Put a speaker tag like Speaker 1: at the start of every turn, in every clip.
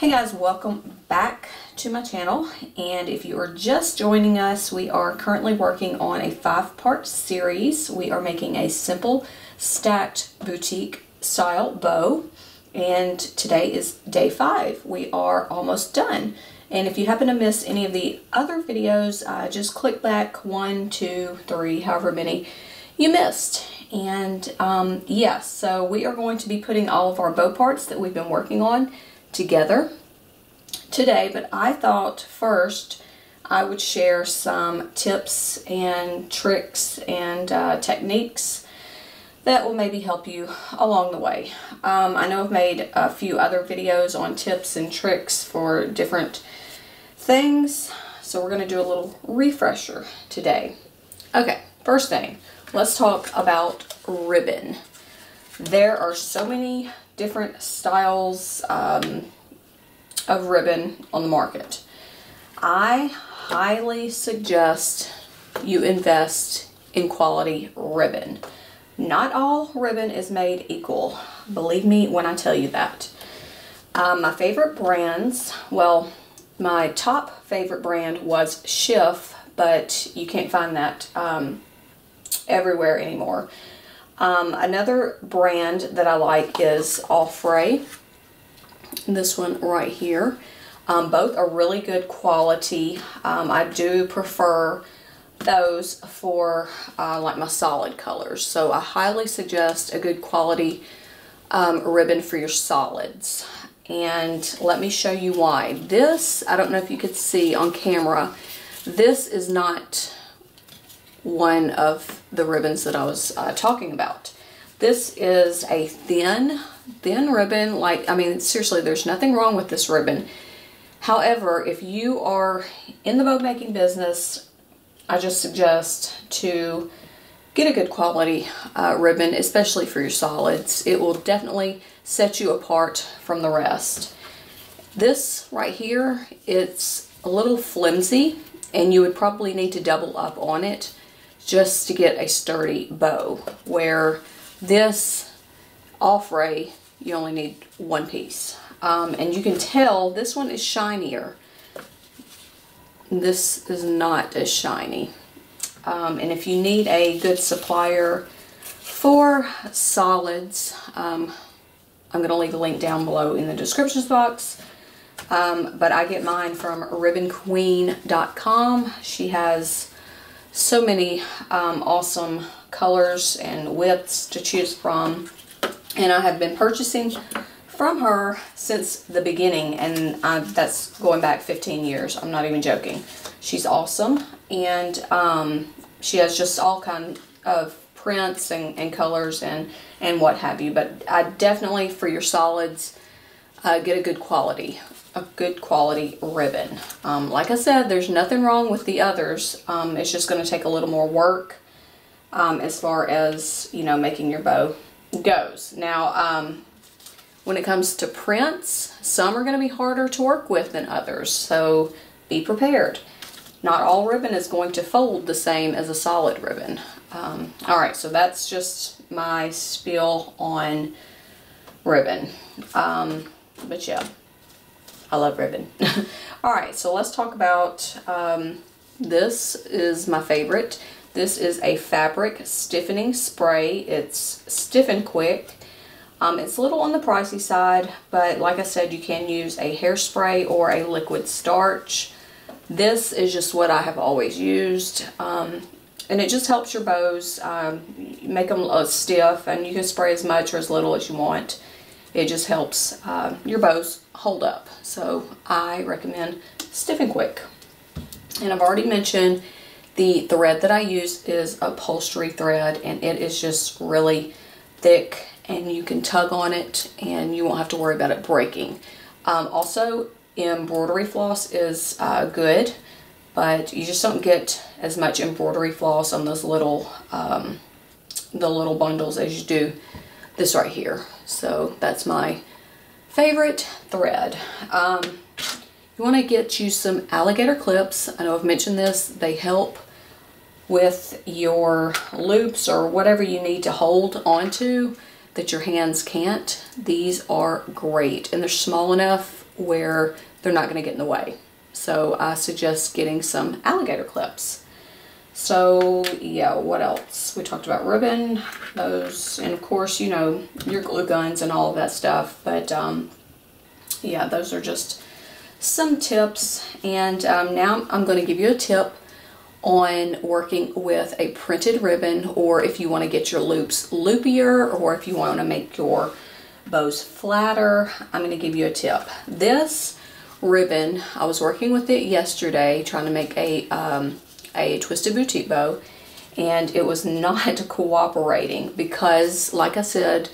Speaker 1: Hey guys, welcome back to my channel, and if you are just joining us, we are currently working on a 5-part series. We are making a simple stacked boutique style bow, and today is day 5. We are almost done, and if you happen to miss any of the other videos, just click back 1, 2, 3, however many you missed. And yes, so we are going to be putting all of our bow parts that we've been working on together today, but I thought first I would share some tips and tricks and techniques that will maybe help you along the way. I know I've made a few other videos on tips and tricks for different things, so we're going to do a little refresher today. Okay, first thing, let's talk about ribbon. There are so many different styles of ribbon on the market. I highly suggest you invest in quality ribbon. Not all ribbon is made equal. Believe me when I tell you that. My favorite brands, well, my top favorite brand was Schiff, but you can't find that everywhere anymore. Another brand that I like is Offray. This one right here. Both are really good quality. I do prefer those for like my solid colors. So I highly suggest a good quality ribbon for your solids. And let me show you why. This, I don't know if you could see on camera, this is not one of the ribbons that I was talking about. This is a thin ribbon. Like, I mean, seriously, there's nothing wrong with this ribbon. However, if you are in the bow making business, I just suggest to get a good quality ribbon, especially for your solids. It will definitely set you apart from the rest. This right here, it's a little flimsy, and you would probably need to double up on it just to get a sturdy bow, where this Offray, you only need one piece. And you can tell this one is shinier. This is not as shiny. And if you need a good supplier for solids, I'm going to leave a link down below in the description box. But I get mine from ribbonqueen.com. She has so many awesome colors and widths to choose from, and I have been purchasing from her since the beginning, and that's going back 15 years. I'm not even joking. She's awesome, and she has just all kind of prints and colors and what have you. But I definitely, for your solids, get a good quality ribbon. Like I said, there's nothing wrong with the others. It's just going to take a little more work as far as, you know, making your bow goes. Now, when it comes to prints, some are going to be harder to work with than others, so be prepared. Not all ribbon is going to fold the same as a solid ribbon. Alright, so that's just my spiel on ribbon. But yeah, I love ribbon. Alright, so let's talk about, this is my favorite. This is a fabric stiffening spray. It's stiff and quick. It's a little on the pricey side, but like I said, you can use a hairspray or a liquid starch. This is just what I have always used, and it just helps your bows, make them stiff, and you can spray as much or as little as you want. It just helps your bows hold up. So I recommend stiff and quick. And I've already mentioned the thread that I use is upholstery thread, and it is just really thick, and you can tug on it and you won't have to worry about it breaking. Also, embroidery floss is good, but you just don't get as much embroidery floss on those little the little bundles as you do this right here. So that's my favorite thread. You want to get you some alligator clips. I know I've mentioned this. They help with your loops or whatever you need to hold onto that your hands can't. These are great, and they're small enough where they're not going to get in the way. So I suggest getting some alligator clips. So yeah, what else? We talked about ribbon, those, and of course, you know, your glue guns and all of that stuff. But yeah, those are just some tips. And now I'm going to give you a tip on working with a printed ribbon, or if you want to get your loops loopier, or if you want to make your bows flatter. I'm going to give you a tip. This ribbon, I was working with it yesterday trying to make a twisted boutique bow, and it was not cooperating because, like I said,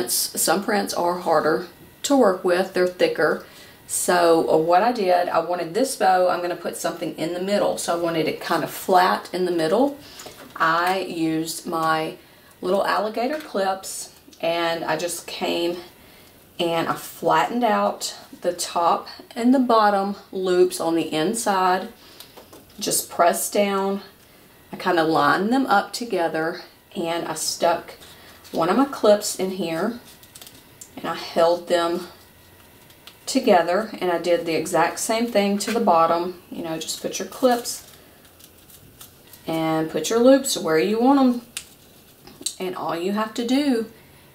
Speaker 1: some prints are harder to work with, they're thicker. So what I did, I wanted this bow, I'm going to put something in the middle, so I wanted it kind of flat in the middle. I used my little alligator clips, and I just came and I flattened out the top and the bottom loops on the inside. Just pressed down. I kind of lined them up together, and I stuck one of my clips in here, and I held them together, and I did the exact same thing to the bottom. You know, just put your clips and put your loops where you want them, and all you have to do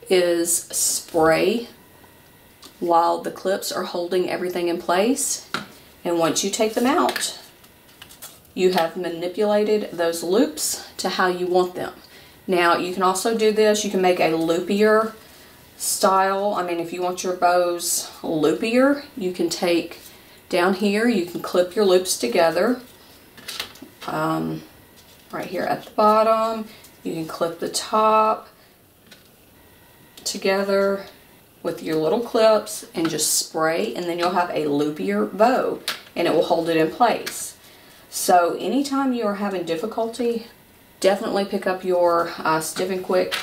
Speaker 1: is spray while the clips are holding everything in place, and once you take them out, you have manipulated those loops to how you want them. Now you can also do this, you can make a loopier style. I mean, if you want your bows loopier, you can take down here, you can clip your loops together. Right here at the bottom, you can clip the top together with your little clips and just spray, and then you'll have a loopier bow, and it will hold it in place. So anytime you are having difficulty, definitely pick up your Stiff and Quick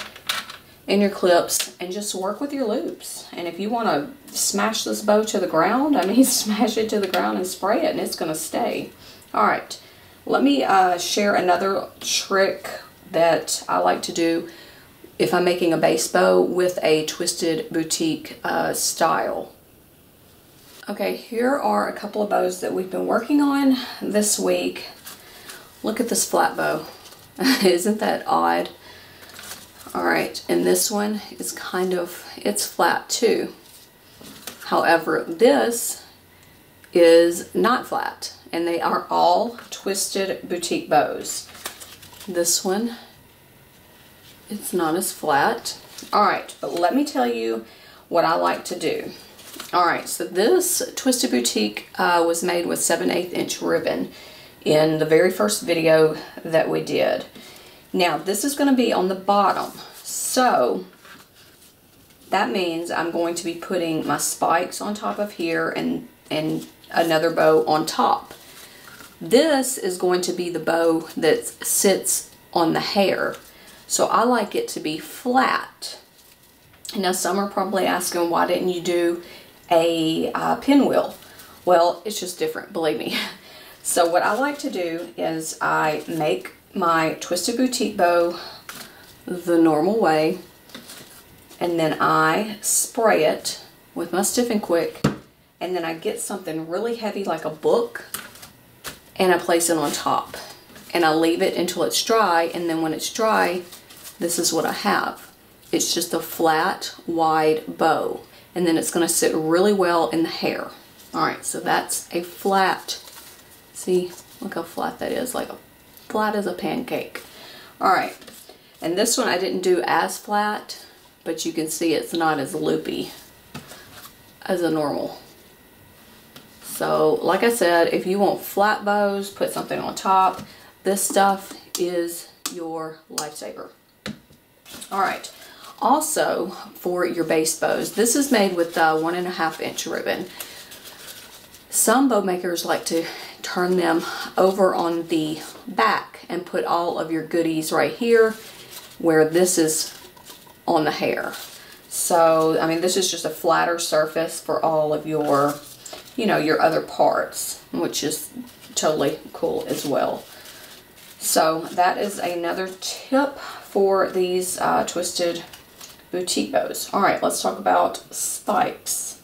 Speaker 1: and your clips and just work with your loops. And if you want to smash this bow to the ground, I mean, smash it to the ground and spray it, and it's going to stay. Alright, let me share another trick that I like to do if I'm making a base bow with a twisted boutique style. Okay, here are a couple of bows that we've been working on this week. Look at this flat bow. Isn't that odd? Alright, and this one is it's flat too. However, this is not flat, and they are all twisted boutique bows. This one, it's not as flat. Alright, but let me tell you what I like to do. Alright, so this twisted boutique was made with 7/8 inch ribbon in the very first video that we did. Now this is going to be on the bottom, so that means I'm going to be putting my spikes on top of here and another bow on top. This is going to be the bow that sits on the hair, so I like it to be flat. Now some are probably asking, why didn't you do a pinwheel? Well, it's just different, believe me. So what I like to do is I make my twisted boutique bow the normal way, and then I spray it with my Stiff and Quick, and then I get something really heavy like a book, and I place it on top, and I leave it until it's dry, and then when it's dry, this is what I have. It's just a flat, wide bow, and then it's going to sit really well in the hair. Alright, so that's a flat, see, look how flat that is, like flat as a pancake. Alright, and this one I didn't do as flat, but you can see it's not as loopy as a normal. So, like I said, if you want flat bows, put something on top. This stuff is your lifesaver. Alright. Also, for your base bows, this is made with 1.5 inch ribbon. Some bow makers like to turn them over on the back and put all of your goodies right here where this is on the hair. So, I mean, this is just a flatter surface for all of your, you know, your other parts, which is totally cool as well. So, that is another tip for these twisted boutique bows. Alright, let's talk about spikes.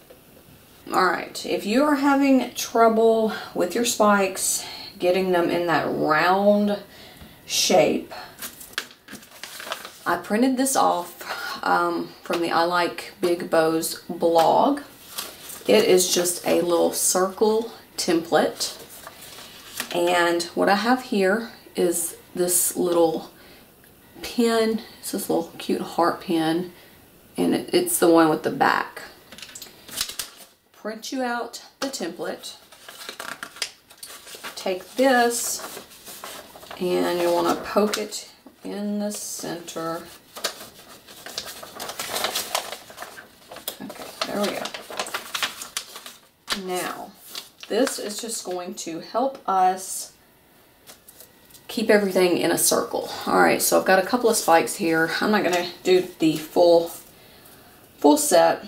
Speaker 1: Alright, if you are having trouble with your spikes, getting them in that round shape, I printed this off from the I Like Big Bows blog. It is just a little circle template. And what I have here is this little pen. It's this little cute heart pen. And it's the one with the back. Print you out the template. Take this and you want to poke it in the center. Okay, there we go. Now, this is just going to help us keep everything in a circle. Alright, so I've got a couple of spikes here. I'm not going to do the full set.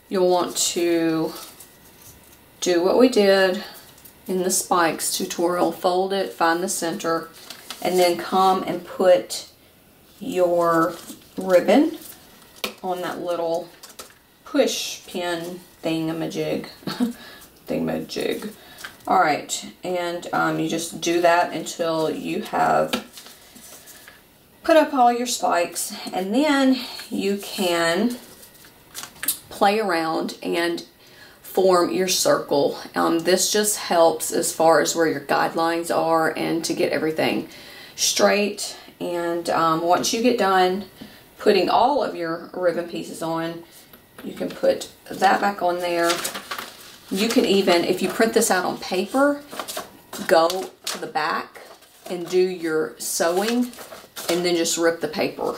Speaker 1: You'll want to do what we did in the spikes tutorial. Fold it, find the center, and then come and put your ribbon on that little push pin thingamajig. Thingamajig. Alright, and you just do that until you have put up all your spikes, and then you can play around and form your circle. This just helps as far as where your guidelines are and to get everything straight. And once you get done putting all of your ribbon pieces on, you can put that back on there. You can even, if you print this out on paper, go to the back and do your sewing and then just rip the paper.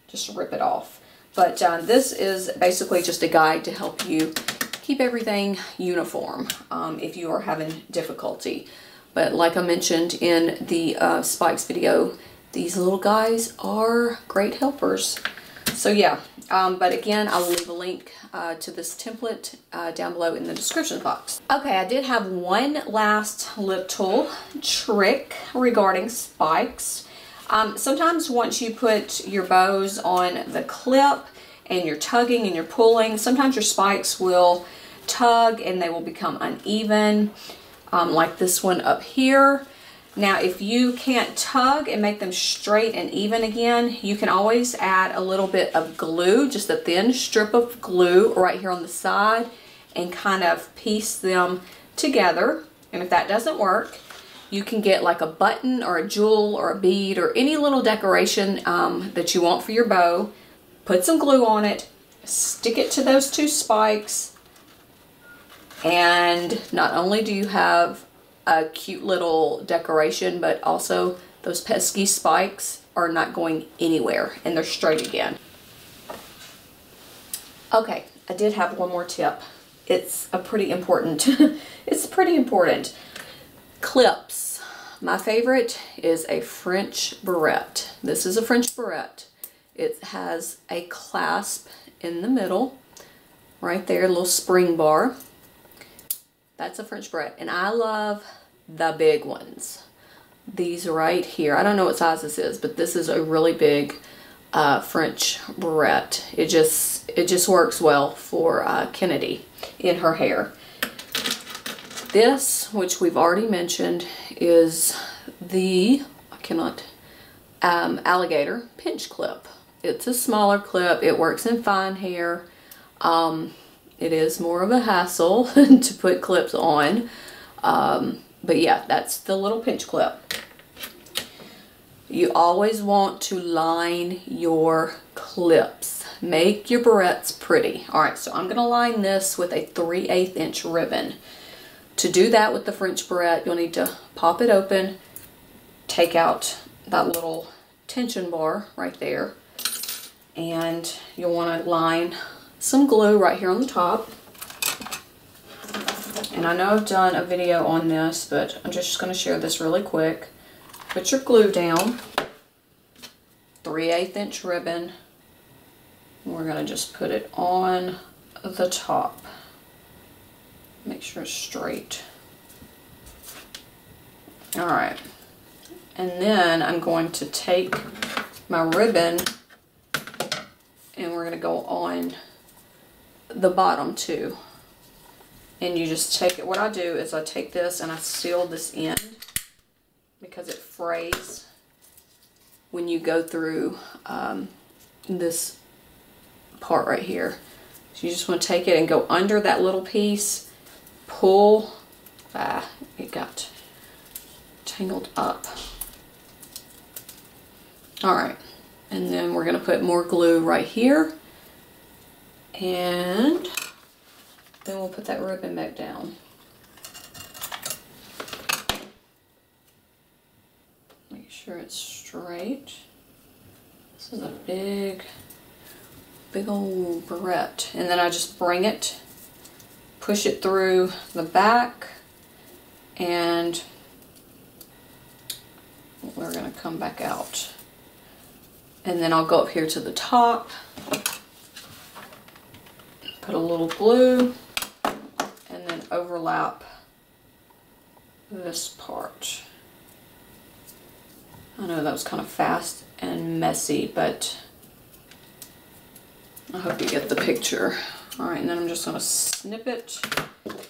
Speaker 1: Just rip it off. But this is basically just a guide to help you keep everything uniform if you are having difficulty. But like I mentioned in the spikes video, these little guys are great helpers. So yeah, but again, I'll leave a link to this template down below in the description box. Okay, I did have one last little trick regarding spikes. Sometimes once you put your bows on the clip and you're tugging and you're pulling, sometimes your spikes will tug and they will become uneven, like this one up here. Now, if you can't tug and make them straight and even again, you can always add a little bit of glue, just a thin strip of glue right here on the side, and kind of piece them together. And if that doesn't work, you can get like a button or a jewel or a bead or any little decoration that you want for your bow. Put some glue on it, stick it to those two spikes, and not only do you have a cute little decoration, but also those pesky spikes are not going anywhere and they're straight again. Okay, I did have one more tip. It's a pretty important, it's pretty important. Clips. My favorite is a French barrette. This is a French barrette. It has a clasp in the middle, right there, a little spring bar. That's a French barrette, and I love the big ones. These right here. I don't know what size this is, but this is a really big French barrette. It just works well for Kennedy in her hair. This, which we've already mentioned, is the alligator pinch clip. It's a smaller clip. It works in fine hair. It is more of a hassle to put clips on. But yeah, that's the little pinch clip. You always want to line your clips. Make your barrettes pretty. Alright, so I'm going to line this with a 3/8 inch ribbon. To do that with the French barrette, you'll need to pop it open, take out that little tension bar right there, and you'll want to line some glue right here on the top. And I know I've done a video on this, but I'm just going to share this really quick. Put your glue down, 3/8 inch ribbon. We're going to just put it on the top. Make sure it's straight. Alright. And then I'm going to take my ribbon and we're going to go on the bottom too. And you just take it. What I do is I take this and I seal this end because it frays when you go through this part right here. So you just want to take it and go under that little piece, pull. It got tangled up. Alright, and then we're going to put more glue right here, and then we'll put that ribbon back down. Make sure it's straight. This is a big old barrette. And then I just bring it, push it through the back, and we're going to come back out. And then I'll go up here to the top, put a little glue, and then overlap this part. I know that was kind of fast and messy, but I hope you get the picture. Alright, and then I'm just going to snip it,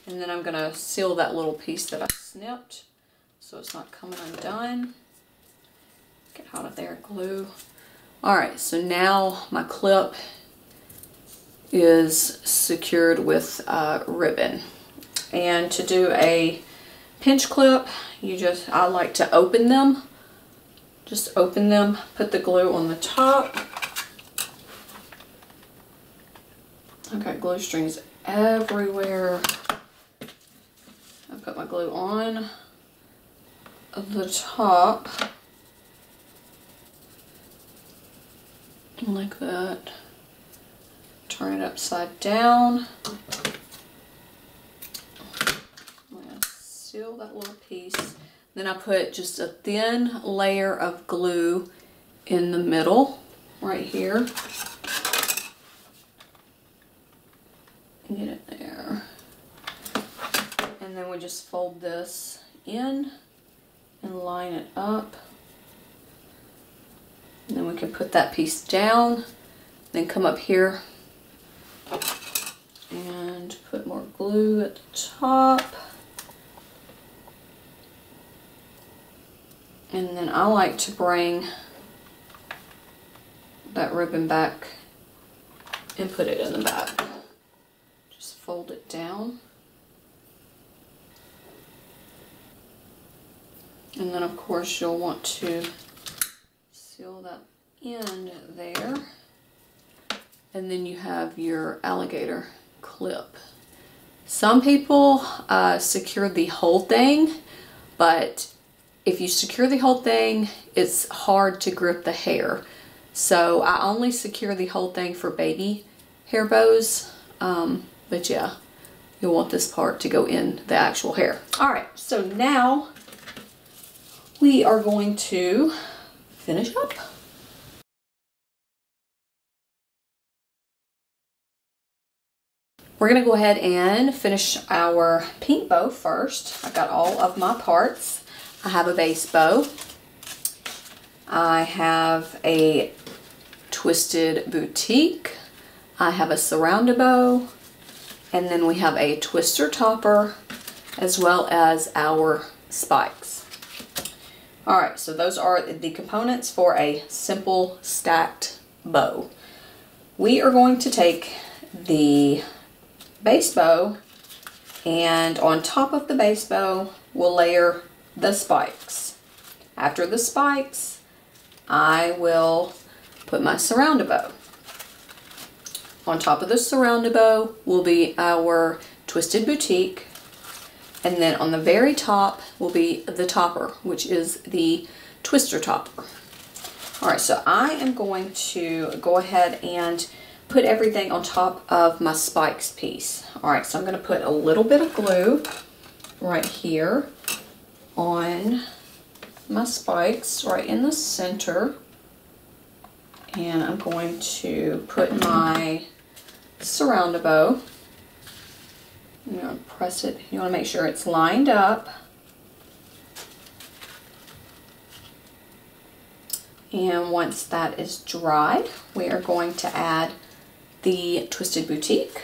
Speaker 1: and then I'm going to seal that little piece that I snipped so it's not coming undone. Get out of there, glue. Alright, so now my clip is secured with ribbon. And to do a pinch clip, I like to open them. Just open them, put the glue on the top. I've got glue strings everywhere. I put my glue on the top. Like that. Turn it upside down. I'm going to seal that little piece. Then I put just a thin layer of glue in the middle, right here. Get it there. And then we just fold this in and line it up. And then we can put that piece down, then come up here and put more glue at the top. And then I like to bring that ribbon back and put it in the back. Just fold it down. And then of course you'll want to seal that end there. And then you have your alligator clip. Some people secure the whole thing, but if you secure the whole thing, it's hard to grip the hair. So I only secure the whole thing for baby hair bows. But yeah, you'll want this part to go in the actual hair. Alright, so now we are going to finish up. We're going to go ahead and finish our pink bow first. I've got all of my parts. I have a base bow. I have a twisted boutique. I have a surround bow. And then we have a twister topper as well as our spikes. Alright, so those are the components for a simple stacked bow. We are going to take the base bow, and on top of the base bow we'll layer the spikes. After the spikes, I will put my surround bow. On top of the surround bow will be our twisted boutique, and then on the very top will be the topper, which is the twister topper. Alright, so I am going to go ahead and put everything on top of my spikes piece. Alright, so I'm going to put a little bit of glue right here on my spikes, right in the center. And I'm going to put my surround bow. I'm going to press it. You want to make sure it's lined up. And once that is dried, we are going to add the twisted boutique.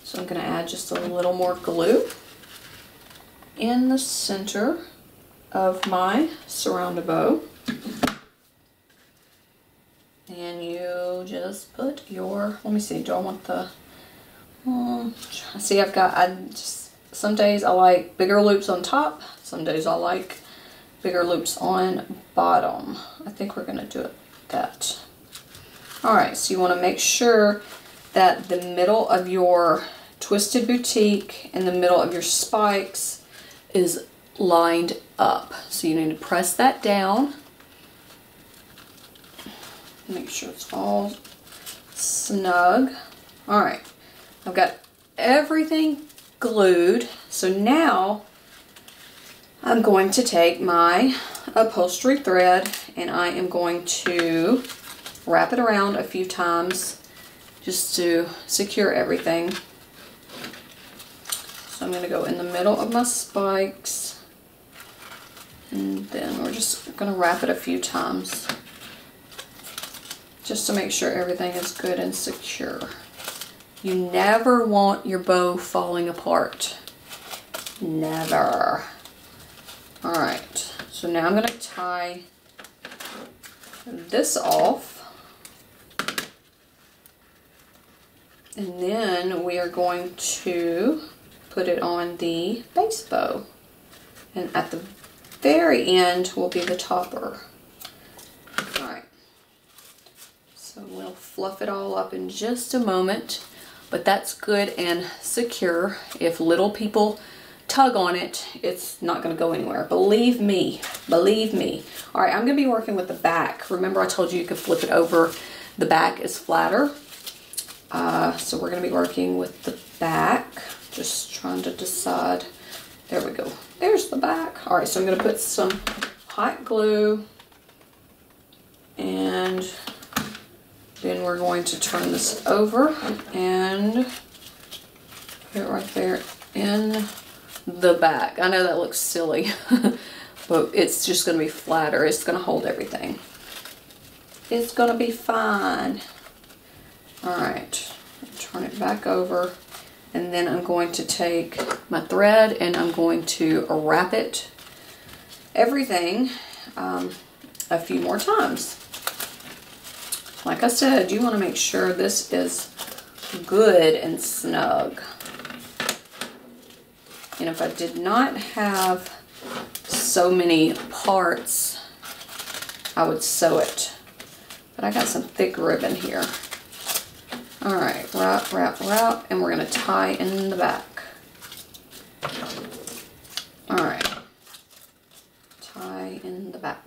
Speaker 1: So I'm going to add just a little more glue in the center of my surrounded bow. And you just put your, let me see, do I want the, see some days I like bigger loops on top, some days I like bigger loops on bottom. I think we're going to do it that. Alright, so you want to make sure that the middle of your twisted boutique and the middle of your spikes is lined up. So you need to press that down. Make sure it's all snug. Alright, I've got everything glued. So now I'm going to take my upholstery thread and I am going to wrap it around a few times just to secure everything. So I'm going to go in the middle of my spikes and then we're just going to wrap it a few times just to make sure everything is good and secure. You never want your bow falling apart. Never. Alright, so now I'm going to tie this off. And then we are going to put it on the base bow. And at the very end will be the topper. Alright. So we'll fluff it all up in just a moment. But that's good and secure. If little people tug on it, it's not going to go anywhere. Believe me. Believe me. Alright, I'm going to be working with the back. Remember I told you you could flip it over. The back is flatter. So we're going to be working with the back. Just trying to decide. There we go. There's the back. Alright, so I'm going to put some hot glue. And then we're going to turn this over and put it right there in the back. I know that looks silly, but it's just going to be flatter. It's going to hold everything. It's going to be fine. Alright, turn it back over, and then I'm going to take my thread and I'm going to wrap it, everything, a few more times. Like I said, you want to make sure this is good and snug. And if I did not have so many parts, I would sew it. But I got some thick ribbon here. Alright, wrap, wrap, wrap, and we're going to tie in the back. Alright, tie in the back.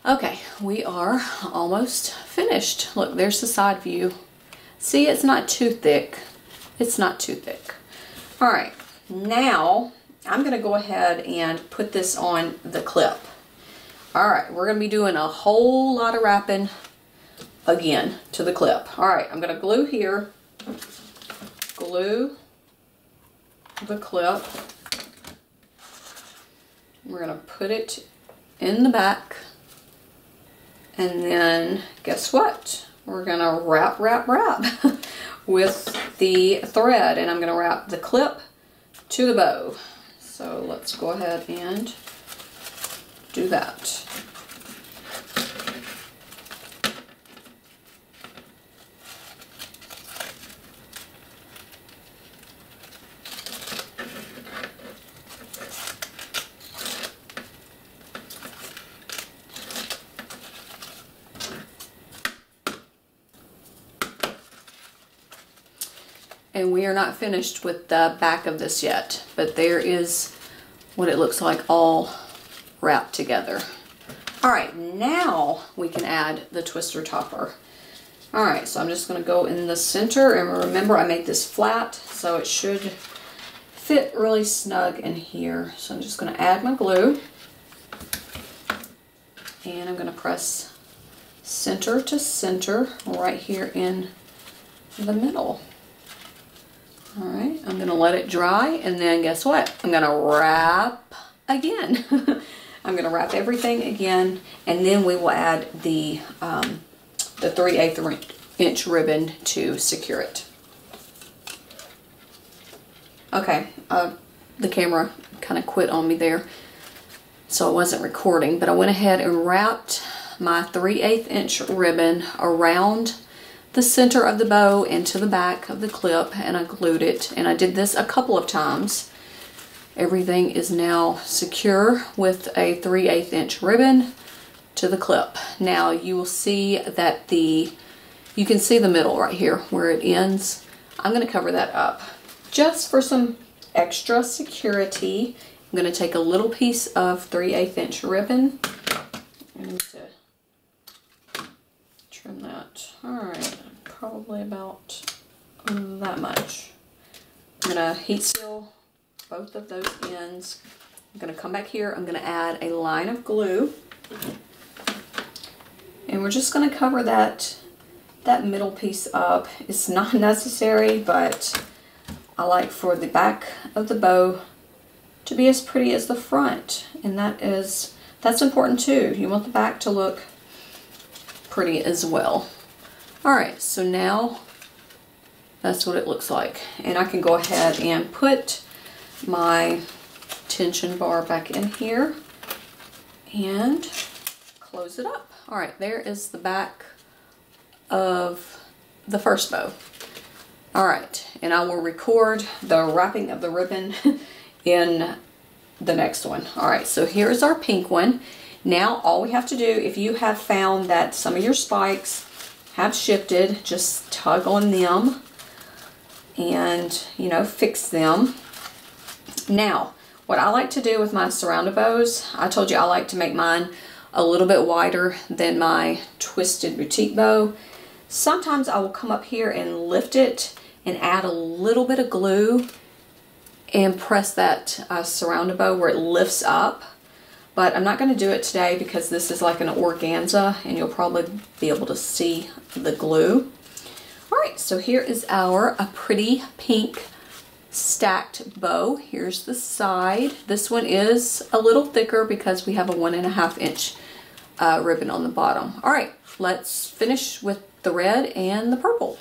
Speaker 1: Okay, we are almost finished. Look, there's the side view. See, it's not too thick. It's not too thick. Alright, now I'm going to go ahead and put this on the clip. Alright, we're going to be doing a whole lot of wrapping again to the clip. Alright, I'm going to glue here. Glue the clip. We're going to put it in the back. And then, guess what? We're going to wrap, wrap, wrap with the thread. And I'm going to wrap the clip to the bow. So let's go ahead and do that. And we are not finished with the back of this yet, but there is what it looks like all wrapped together. Alright, now we can add the twister topper. Alright, so I'm just going to go in the center, and remember I made this flat, so it should fit really snug in here. So I'm just going to add my glue, and I'm going to press center to center right here in the middle. All right, I'm gonna let it dry, and then guess what? I'm gonna wrap again. I'm gonna wrap everything again, and then we will add the 3/8 inch ribbon to secure it. Okay, the camera kind of quit on me there, so I wasn't recording, but I went ahead and wrapped my 3/8 inch ribbon around the center of the bow into the back of the clip, and I glued it, and I did this a couple of times. Everything is now secure with a 3/8 inch ribbon to the clip. Now you will see that you can see the middle right here where it ends. I'm going to cover that up just for some extra security. I'm going to take a little piece of 3/8 inch ribbon. I need to trim that. Alright, probably about that much. I'm going to heat seal both of those ends. I'm going to come back here. I'm going to add a line of glue. And we're just going to cover that middle piece up. It's not necessary, but I like for the back of the bow to be as pretty as the front. And that's important too. You want the back to look pretty as well. Alright, so now that's what it looks like. And I can go ahead and put my tension bar back in here and close it up. Alright, there is the back of the first bow. Alright, and I will record the wrapping of the ribbon in the next one. Alright, so here's our pink one. Now all we have to do, if you have found that some of your spikes have shifted, just tug on them and, you know, fix them. Now, what I like to do with my surrounded bows, I told you I like to make mine a little bit wider than my twisted boutique bow. Sometimes I will come up here and lift it and add a little bit of glue and press that surrounded bow where it lifts up. But I'm not going to do it today because this is like an organza and you'll probably be able to see the glue. Alright, so here is our pretty pink stacked bow. Here's the side. This one is a little thicker because we have a 1.5 inch ribbon on the bottom. Alright, let's finish with the red and the purple.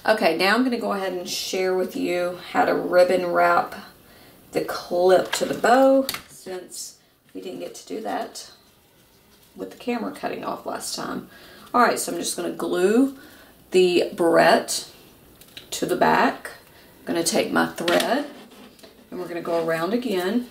Speaker 1: Okay, now I'm going to go ahead and share with you how to ribbon wrap the clip to the bow, since we didn't get to do that with the camera cutting off last time. Alright, so I'm just going to glue the barrette to the back. I'm going to take my thread And we're going to go around again.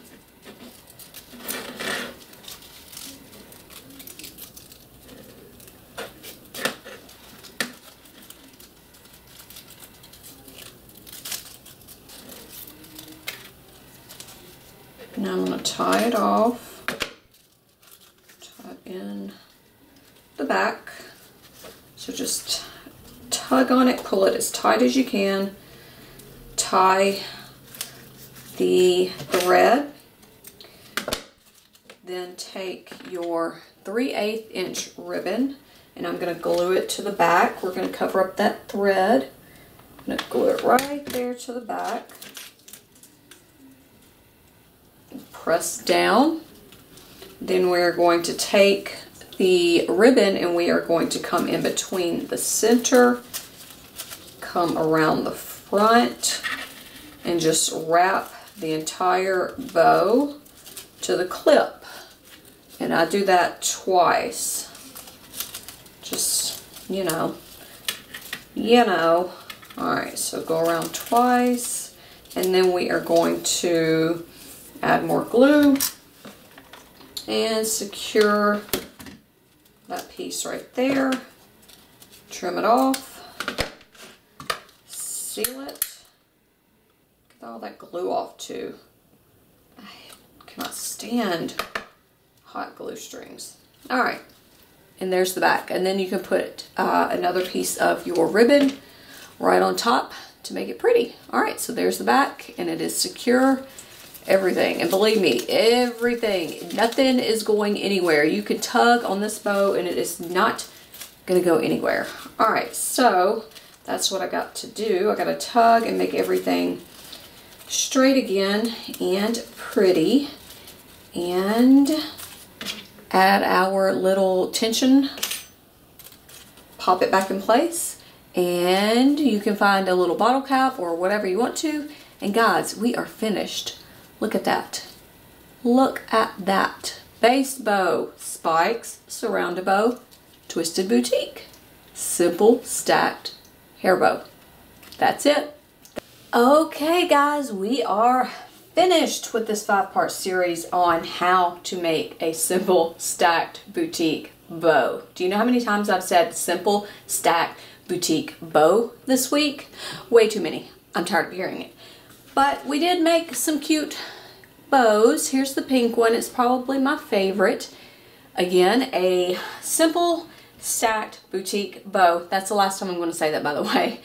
Speaker 1: Now I'm going to tie it off, tie it in the back. So just tug on it, pull it as tight as you can, tie the thread, then take your 3/8 inch ribbon, and I'm going to glue it to the back. We're going to cover up that thread. I'm going to glue it right there to the back. Press down. Then we're going to take the ribbon and we are going to come in between the center, come around the front, and just wrap the entire bow to the clip. And I do that twice. Just, you know. Alright, so go around twice, and then we are going to add more glue and secure that piece right there. Trim it off. Seal it. Get all that glue off too. I cannot stand hot glue strings. Alright, and there's the back. And then you can put another piece of your ribbon right on top to make it pretty. Alright, so there's the back, and it is secure. Everything, and believe me, everything, nothing is going anywhere. You can tug on this bow and it is not gonna go anywhere. All right, so that's what I got to do. I got to tug and make everything straight again and pretty, and add our little tension, pop it back in place, and you can find a little bottle cap or whatever you want to. And guys, we are finished. Look at that. Look at that. Base bow, spikes, surround bow, twisted boutique. Simple stacked hair bow. That's it. Okay guys, we are finished with this 5-part series on how to make a simple stacked boutique bow. Do you know how many times I've said simple stacked boutique bow this week? Way too many. I'm tired of hearing it. But we did make some cute bows. Here's the pink one. It's probably my favorite. Again, a simple stacked boutique bow. That's the last time I'm going to say that, by the way.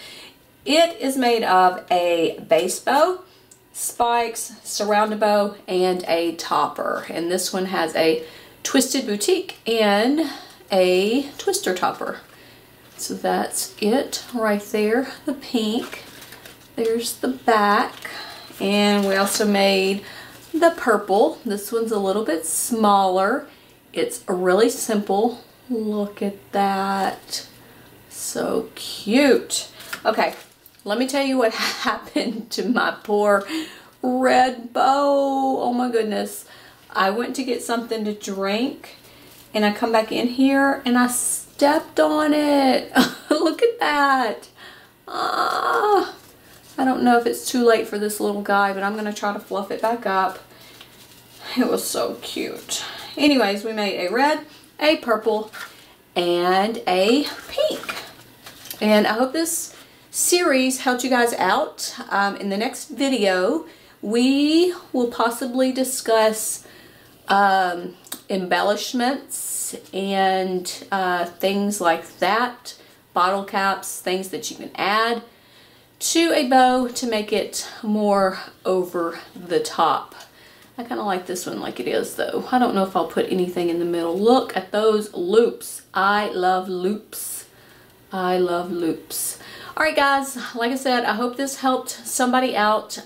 Speaker 1: It is made of a base bow, spikes, surround bow, and a topper. And this one has a twisted boutique and a twister topper. So that's it right there, the pink. There's the back, and we also made the purple. This one's a little bit smaller. It's really simple. Look at that. So cute. Okay, let me tell you what happened to my poor red bow. Oh my goodness. I went to get something to drink, and I come back in here and I stepped on it. Look at that. Ah. I don't know if it's too late for this little guy, but I'm going to try to fluff it back up. It was so cute. Anyways, we made a red, a purple, and a pink. And I hope this series helped you guys out. In the next video, we will possibly discuss embellishments and things like that. Bottle caps, things that you can add to a bow to make it more over the top. I kind of like this one like it is though. I don't know if I'll put anything in the middle. Look at those loops. I love loops. I love loops. Alright guys, like I said, I hope this helped somebody out.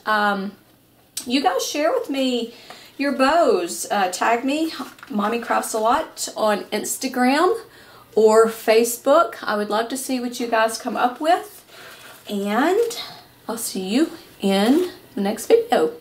Speaker 1: You guys share with me your bows. Tag me, mommycraftsalot, on Instagram or Facebook. I would love to see what you guys come up with. And I'll see you in the next video.